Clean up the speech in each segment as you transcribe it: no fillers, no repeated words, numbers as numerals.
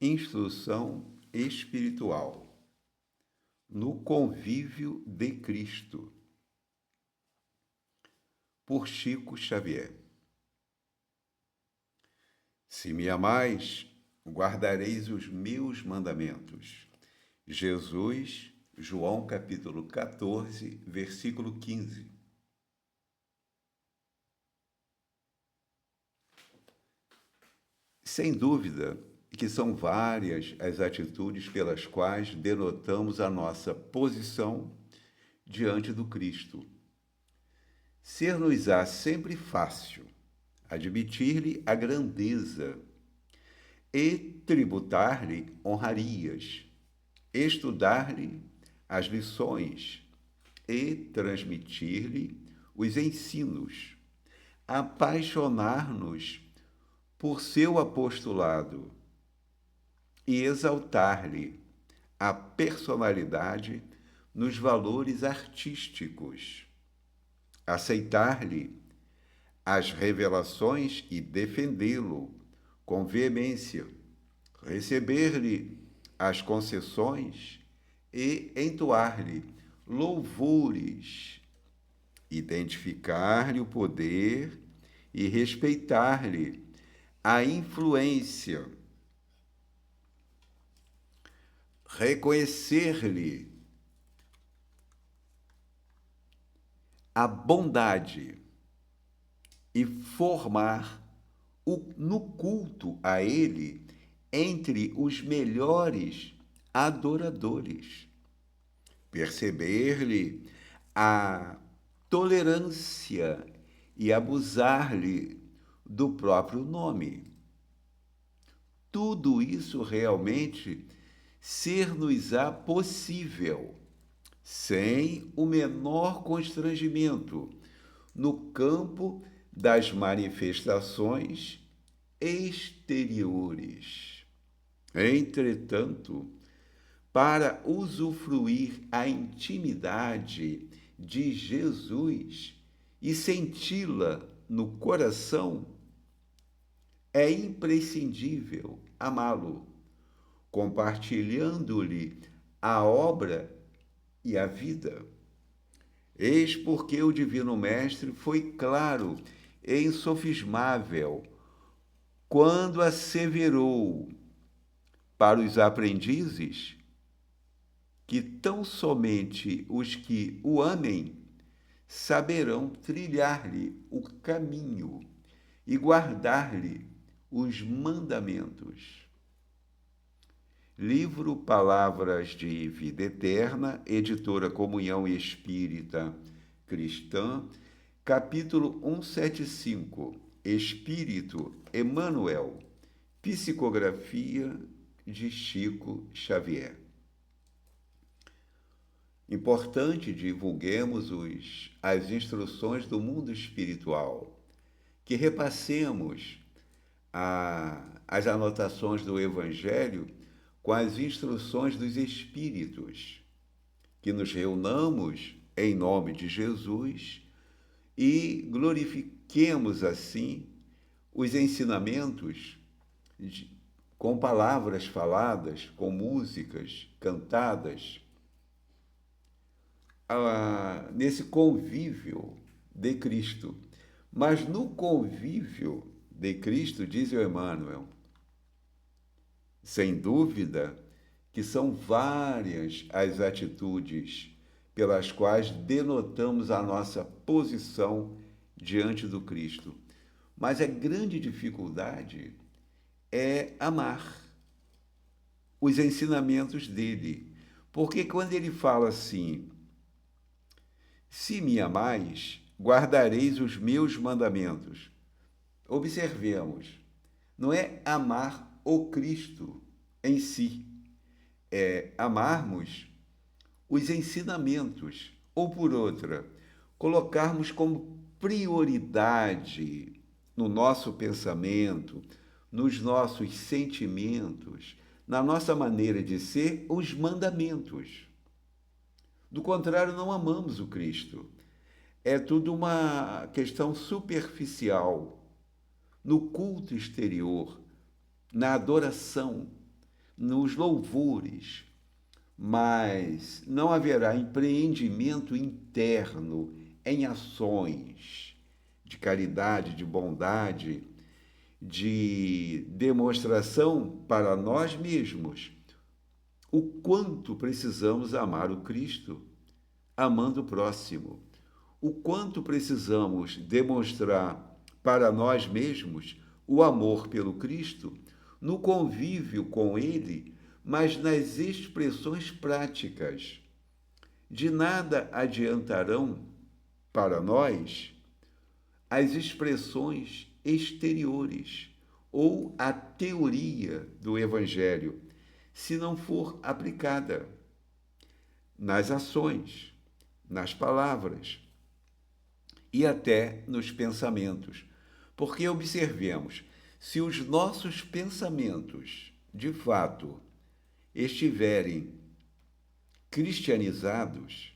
Instrução espiritual no convívio de Cristo, por Chico Xavier. Se me amais, guardareis os meus mandamentos. Jesus, João capítulo 14, versículo 15. Sem dúvida que são várias as atitudes pelas quais denotamos a nossa posição diante do Cristo. Ser-nos-á sempre fácil admitir-lhe a grandeza e tributar-lhe honrarias, estudar-lhe as lições e transmitir-lhe os ensinos, apaixonar-nos por seu apostolado e exaltar-lhe a personalidade nos valores artísticos, aceitar-lhe as revelações e defendê-lo com veemência, receber-lhe as concessões e entoar-lhe louvores, identificar-lhe o poder e respeitar-lhe a influência, reconhecer-lhe a bondade e formar no culto a ele entre os melhores adoradores, perceber-lhe a tolerância e abusar-lhe do próprio nome. Tudo isso realmente ser-nos-á possível, sem o menor constrangimento, no campo das manifestações exteriores. Entretanto, para usufruir a intimidade de Jesus e senti-la no coração, é imprescindível amá-lo, compartilhando-lhe a obra e a vida. Eis porque o Divino Mestre foi claro e insofismável quando asseverou para os aprendizes que tão somente os que o amem saberão trilhar-lhe o caminho e guardar-lhe os mandamentos. Livro Palavras de Vida Eterna, editora Comunhão Espírita Cristã, capítulo 175, Espírito Emmanuel, psicografia de Chico Xavier. Importante divulguemos as instruções do mundo espiritual, que repassemos as anotações do Evangelho com as instruções dos Espíritos, que nos reunamos em nome de Jesus e glorifiquemos assim os ensinamentos com palavras faladas, com músicas cantadas, nesse convívio de Cristo. Mas no convívio de Cristo, diz o Emmanuel, sem dúvida que são várias as atitudes pelas quais denotamos a nossa posição diante do Cristo. Mas a grande dificuldade é amar os ensinamentos dele. Porque quando ele fala assim, se me amais, guardareis os meus mandamentos. Observemos, não é amar o Cristo em si, é amarmos os ensinamentos, ou por outra, colocarmos como prioridade no nosso pensamento, nos nossos sentimentos, na nossa maneira de ser, os mandamentos. Do contrário, não amamos o Cristo. É tudo uma questão superficial, no culto exterior, na adoração, nos louvores, mas não haverá empreendimento interno em ações de caridade, de bondade, de demonstração para nós mesmos o quanto precisamos amar o Cristo, amando o próximo, o quanto precisamos demonstrar para nós mesmos o amor pelo Cristo, no convívio com Ele, mas nas expressões práticas. De nada adiantarão para nós as expressões exteriores ou a teoria do Evangelho, se não for aplicada nas ações, nas palavras e até nos pensamentos. Porque observemos, se os nossos pensamentos, de fato, estiverem cristianizados,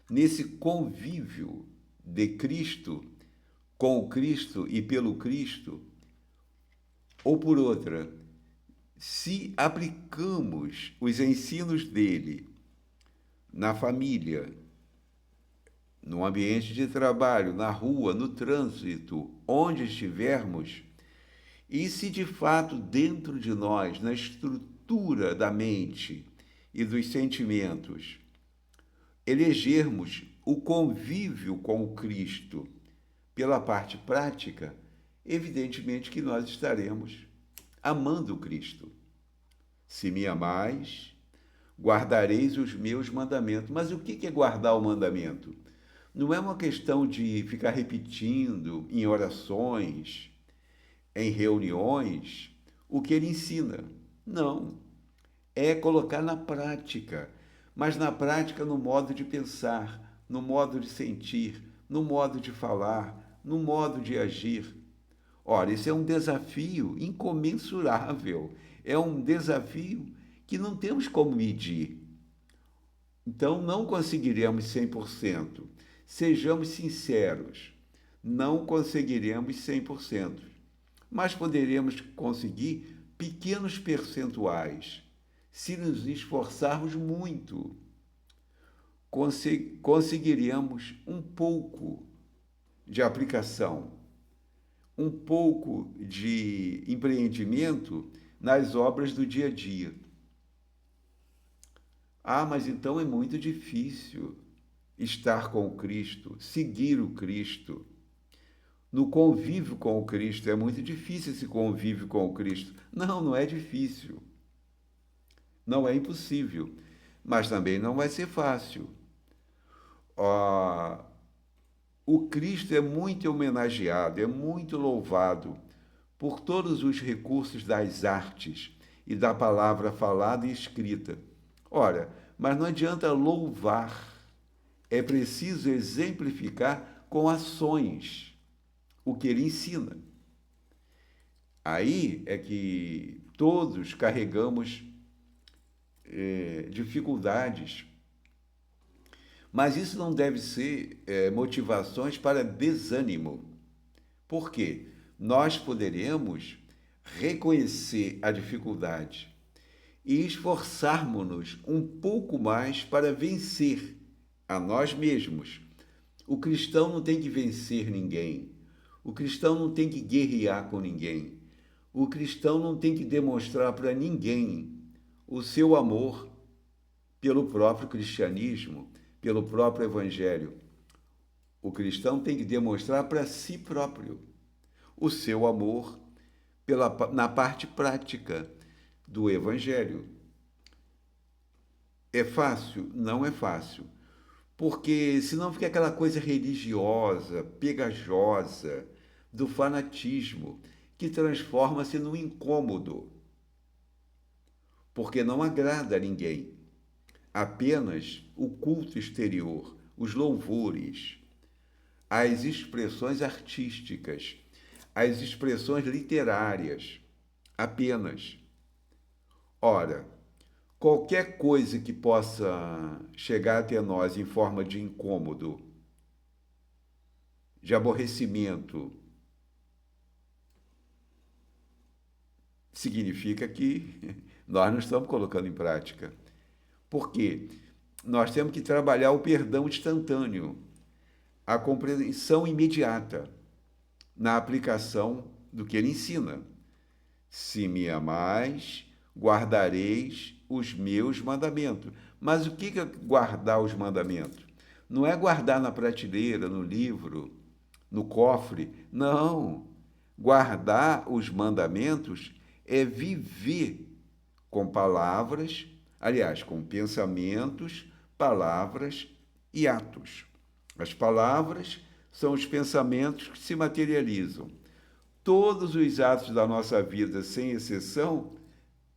nesse convívio de Cristo, com o Cristo e pelo Cristo, ou por outra, se aplicamos os ensinos dele na família, no ambiente de trabalho, na rua, no trânsito, onde estivermos, e se de fato dentro de nós, na estrutura da mente e dos sentimentos, elegermos o convívio com o Cristo pela parte prática, evidentemente que nós estaremos amando o Cristo. Se me amais, guardareis os meus mandamentos. Mas o que é guardar o mandamento? Não é uma questão de ficar repetindo em orações, em reuniões, o que ele ensina. Não. É colocar na prática, mas na prática no modo de pensar, no modo de sentir, no modo de falar, no modo de agir. Ora, isso é um desafio incomensurável, é um desafio que não temos como medir. Então, não conseguiremos 100%. Sejamos sinceros, não conseguiremos 100%, mas poderemos conseguir pequenos percentuais, se nos esforçarmos muito. Conseguiremos um pouco de aplicação, um pouco de empreendimento nas obras do dia a dia. Ah, mas então é muito difícil estar com o Cristo, seguir o Cristo. No convívio com o Cristo, é muito difícil esse convívio com o Cristo. Não, não é difícil. Não é impossível, mas também não vai ser fácil. O Cristo é muito homenageado, é muito louvado por todos os recursos das artes e da palavra falada e escrita. Ora, mas não adianta louvar, é preciso exemplificar com ações o que ele ensina. Aí é que todos carregamos dificuldades, mas isso não deve ser motivações para desânimo. Por quê? Nós poderemos reconhecer a dificuldade e esforçarmos-nos um pouco mais para vencer a nós mesmos. O cristão não tem que vencer ninguém. O cristão não tem que guerrear com ninguém. O cristão não tem que demonstrar para ninguém o seu amor pelo próprio cristianismo, pelo próprio evangelho. O cristão tem que demonstrar para si próprio o seu amor na parte prática do evangelho. É fácil? Não é fácil. Porque senão fica aquela coisa religiosa, pegajosa, do fanatismo, que transforma-se num incômodo, porque não agrada a ninguém. Apenas o culto exterior, os louvores, as expressões artísticas, as expressões literárias, apenas. Ora, qualquer coisa que possa chegar até nós em forma de incômodo, de aborrecimento, significa que nós não estamos colocando em prática. Por quê? Nós temos que trabalhar o perdão instantâneo, a compreensão imediata na aplicação do que ele ensina. Se me amais, guardareis os meus mandamentos. Mas o que é guardar os mandamentos? Não é guardar na prateleira, no livro, no cofre. Não. Guardar os mandamentos é viver com palavras, aliás, com pensamentos, palavras e atos. As palavras são os pensamentos que se materializam. Todos os atos da nossa vida, sem exceção,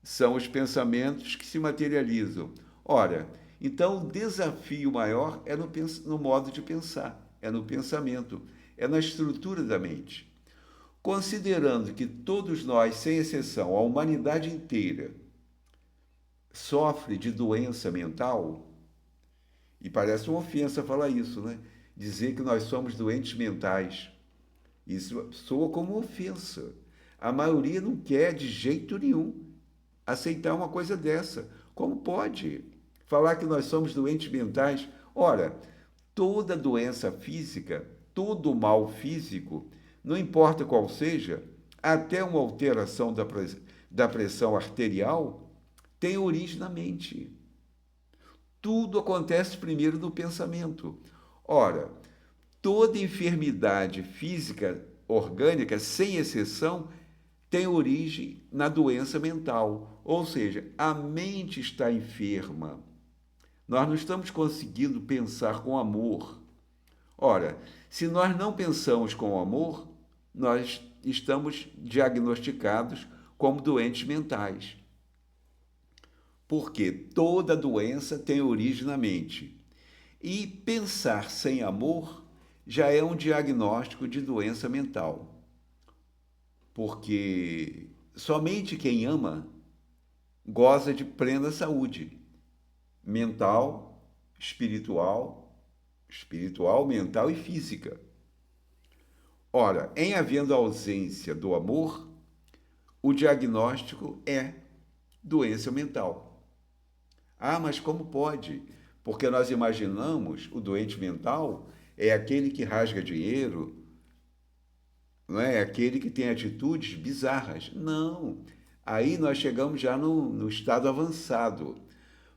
são os pensamentos que se materializam. Ora, então o desafio maior é no modo de pensar, é no pensamento, é na estrutura da mente. Considerando que todos nós, sem exceção, a humanidade inteira, sofre de doença mental, e parece uma ofensa falar isso, né? Dizer que nós somos doentes mentais. Isso soa como ofensa. A maioria não quer de jeito nenhum aceitar uma coisa dessa. Como pode falar que nós somos doentes mentais? Ora, toda doença física, todo mal físico, não importa qual seja, até uma alteração da pressão arterial, tem origem na mente. Tudo acontece primeiro no pensamento. Ora, toda enfermidade física orgânica, sem exceção, tem origem na doença mental. Ou seja, a mente está enferma. Nós não estamos conseguindo pensar com amor. Ora, se nós não pensamos com amor, nós estamos diagnosticados como doentes mentais. Porque toda doença tem origem na mente. E pensar sem amor já é um diagnóstico de doença mental. Porque somente quem ama goza de plena saúde mental, espiritual, mental e física. Ora, em havendo ausência do amor, o diagnóstico é doença mental. Ah, mas como pode? Porque nós imaginamos o doente mental é aquele que rasga dinheiro, não é? Aquele que tem atitudes bizarras. Não. Aí nós chegamos já no estado avançado.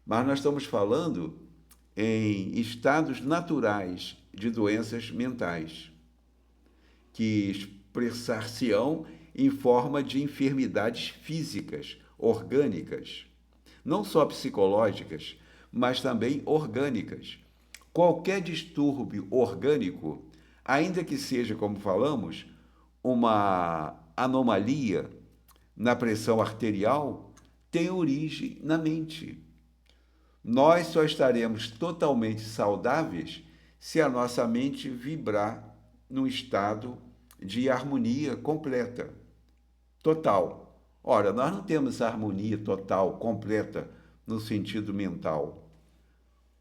Mas nós estamos falando em estados naturais de doenças mentais, que expressar-se-ão em forma de enfermidades físicas, orgânicas. Não só psicológicas, mas também orgânicas. Qualquer distúrbio orgânico, ainda que seja, como falamos, uma anomalia na pressão arterial, tem origem na mente. Nós só estaremos totalmente saudáveis se a nossa mente vibrar num estado de harmonia completa, total. Ora, nós não temos harmonia total, completa, no sentido mental.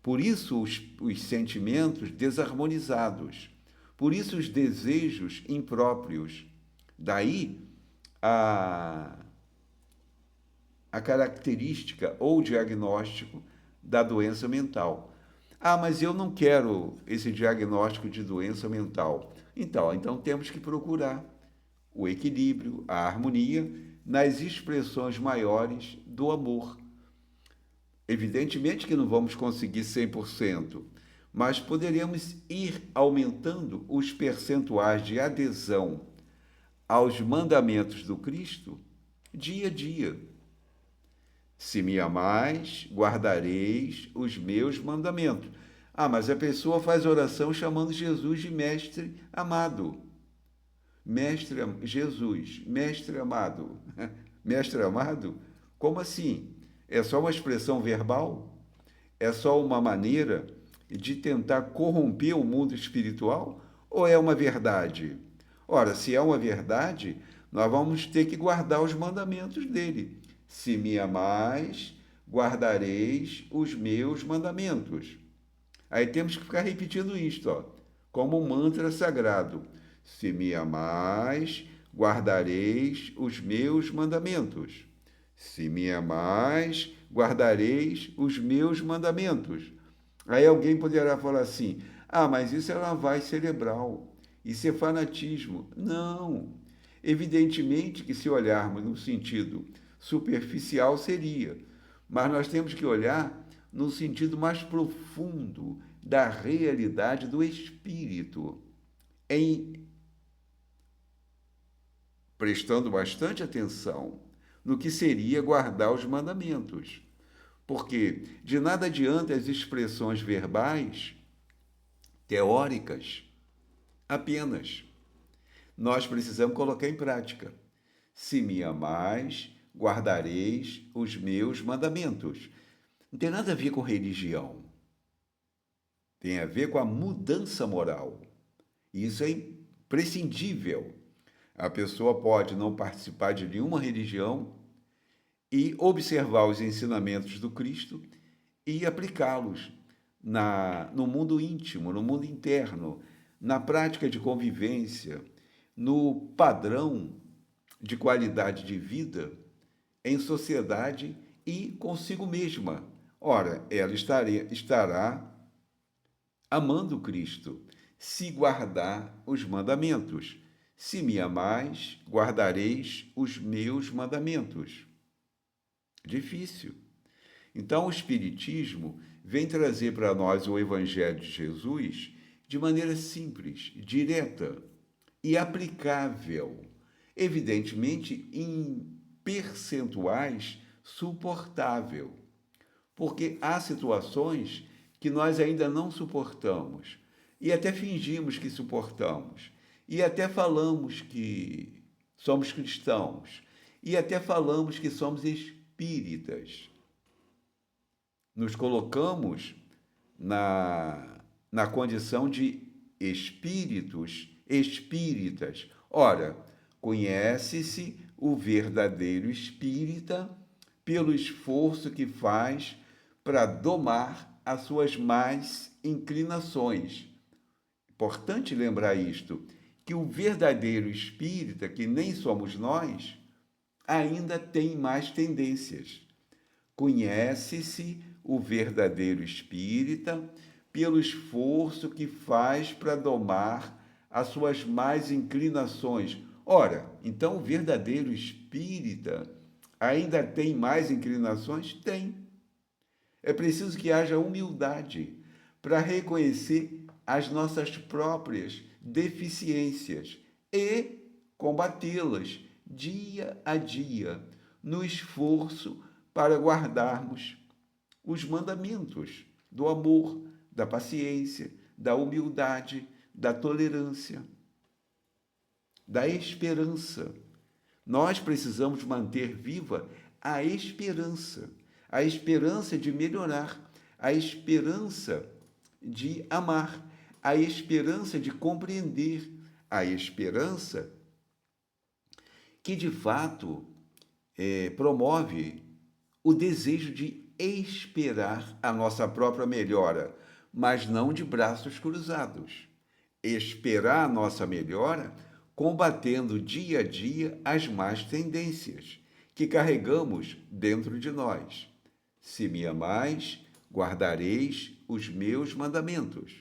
Por isso os sentimentos desarmonizados. Por isso os desejos impróprios. Daí a característica ou diagnóstico da doença mental. Ah, mas eu não quero esse diagnóstico de doença mental. Então temos que procurar o equilíbrio, a harmonia nas expressões maiores do amor. Evidentemente que não vamos conseguir 100%, mas poderemos ir aumentando os percentuais de adesão aos mandamentos do Cristo dia a dia. Se me amais, guardareis os meus mandamentos. Ah, mas a pessoa faz oração chamando Jesus de mestre amado. Mestre Jesus, mestre amado. Mestre amado? Como assim? É só uma expressão verbal? É só uma maneira de tentar corromper o mundo espiritual? Ou é uma verdade? Ora, se é uma verdade, nós vamos ter que guardar os mandamentos dele. Se me amais, guardareis os meus mandamentos. Aí temos que ficar repetindo isto, ó, como um mantra sagrado. Se me amais, guardareis os meus mandamentos. Se me amais, guardareis os meus mandamentos. Aí alguém poderá falar assim: ah, mas isso é lavagem cerebral, isso é fanatismo. Não. Evidentemente que se olharmos no sentido superficial seria, mas nós temos que olhar no sentido mais profundo da realidade do espírito, em prestando bastante atenção no que seria guardar os mandamentos. Porque de nada adianta as expressões verbais, teóricas, apenas. Nós precisamos colocar em prática. Se me amais, guardareis os meus mandamentos. Não tem nada a ver com religião. Tem a ver com a mudança moral. E isso é imprescindível. A pessoa pode não participar de nenhuma religião e observar os ensinamentos do Cristo e aplicá-los no mundo íntimo, no mundo interno, na prática de convivência, no padrão de qualidade de vida em sociedade e consigo mesma. Ora, ela estará amando Cristo, se guardar os mandamentos. Se me amais, guardareis os meus mandamentos. Difícil. Então, o Espiritismo vem trazer para nós o Evangelho de Jesus de maneira simples, direta e aplicável, evidentemente em percentuais suportável, porque há situações que nós ainda não suportamos e até fingimos que suportamos e até falamos que somos cristãos e até falamos que somos espíritas. Nos colocamos na condição de espíritos espíritas. Ora, conhece-se o verdadeiro espírita pelo esforço que faz para domar as suas más inclinações. Importante lembrar isto, que o verdadeiro espírita, que nem somos nós, ainda tem mais tendências. Conhece-se o verdadeiro espírita pelo esforço que faz para domar as suas más inclinações. Ora, então o verdadeiro espírita ainda tem mais inclinações? Tem. É preciso que haja humildade para reconhecer as nossas próprias deficiências e combatê-las dia a dia, no esforço para guardarmos os mandamentos do amor, da paciência, da humildade, da tolerância, da esperança. Nós precisamos manter viva a esperança de melhorar, a esperança de amar, a esperança de compreender, a esperança que de fato promove o desejo de esperar a nossa própria melhora, mas não de braços cruzados. Esperar a nossa melhora combatendo dia a dia as más tendências que carregamos dentro de nós. Se me amais, guardareis os meus mandamentos.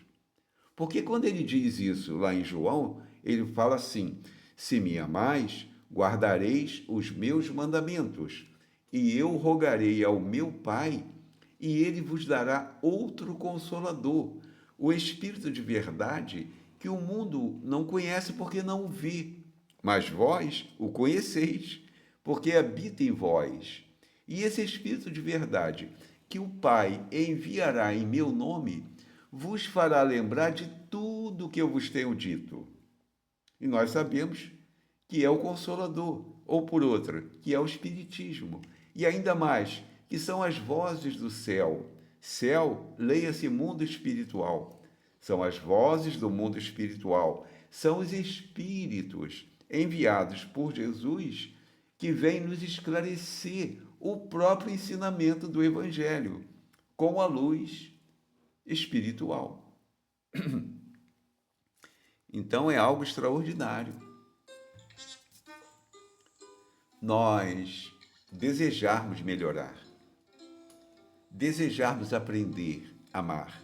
Porque quando ele diz isso lá em João, ele fala assim: se me amais, guardareis os meus mandamentos, e eu rogarei ao meu Pai, e ele vos dará outro consolador, o Espírito de verdade, que o mundo não conhece porque não o vê, mas vós o conheceis, porque habita em vós. E esse Espírito de verdade, que o Pai enviará em meu nome, vos fará lembrar de tudo o que eu vos tenho dito. E nós sabemos que é o Consolador, ou por outra, que é o Espiritismo. E ainda mais, que são as vozes do céu. Céu, leia-se mundo espiritual. São as vozes do mundo espiritual. São os espíritos enviados por Jesus que vêm nos esclarecer o próprio ensinamento do Evangelho com a luz espiritual. Então é algo extraordinário. nós desejarmos melhorar, desejarmos aprender a amar,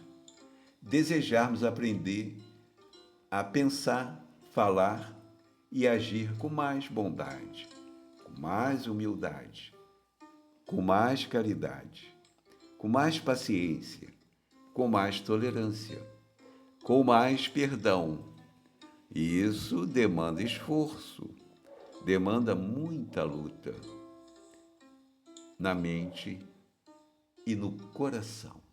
desejarmos aprender a pensar, falar e agir com mais bondade, com mais humildade, com mais caridade, com mais paciência, com mais tolerância, com mais perdão. E isso demanda esforço, demanda muita luta na mente e no coração.